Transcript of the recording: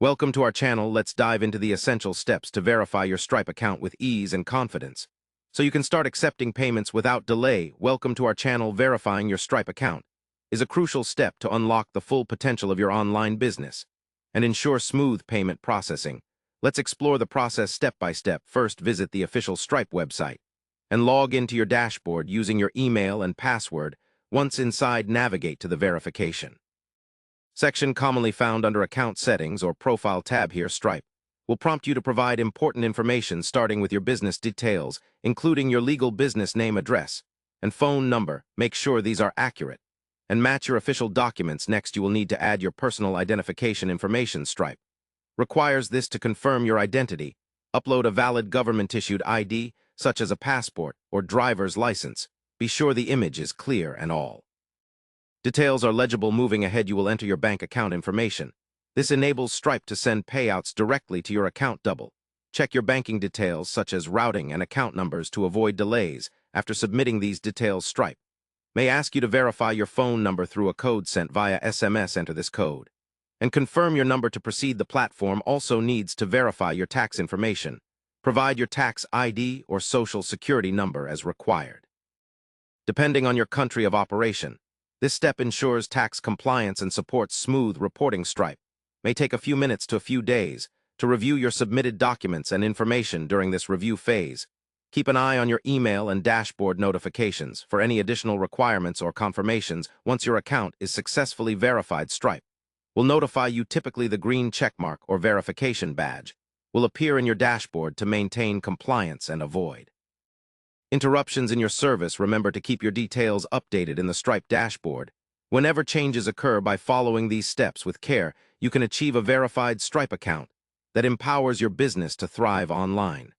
Welcome to our channel. Let's dive into the essential steps to verify your Stripe account with ease and confidence, so you can start accepting payments without delay. Welcome to our channel. Verifying your Stripe account is a crucial step to unlock the full potential of your online business and ensure smooth payment processing. Let's explore the process step by step. First, visit the official Stripe website and log into your dashboard using your email and password. Once inside, navigate to the verification section commonly found under Account Settings or Profile tab. Here, Stripe will prompt you to provide important information starting with your business details, including your legal business name, address, and phone number. Make sure these are accurate and match your official documents. Next, you will need to add your personal identification information. Stripe requires this to confirm your identity. Upload a valid government-issued ID, such as a passport or driver's license. Be sure the image is clear and all details are legible. Moving ahead, you will enter your bank account information. This enables Stripe to send payouts directly to your account. Double check your banking details, such as routing and account numbers, to avoid delays. After submitting these details, Stripe may ask you to verify your phone number through a code sent via SMS. Enter this code and confirm your number to proceed. The platform also needs to verify your tax information. Provide your tax ID or social security number as required, depending on your country of operation. This step ensures tax compliance and supports smooth reporting. Stripe may take a few minutes to a few days to review your submitted documents and information. During this review phase, keep an eye on your email and dashboard notifications for any additional requirements or confirmations. Once your account is successfully verified, Stripe will notify you. Typically, the green checkmark or verification badge will appear in your dashboard to maintain compliance and avoid interruptions in your service. Remember to keep your details updated in the Stripe dashboard whenever changes occur. By following these steps with care, you can achieve a verified Stripe account that empowers your business to thrive online.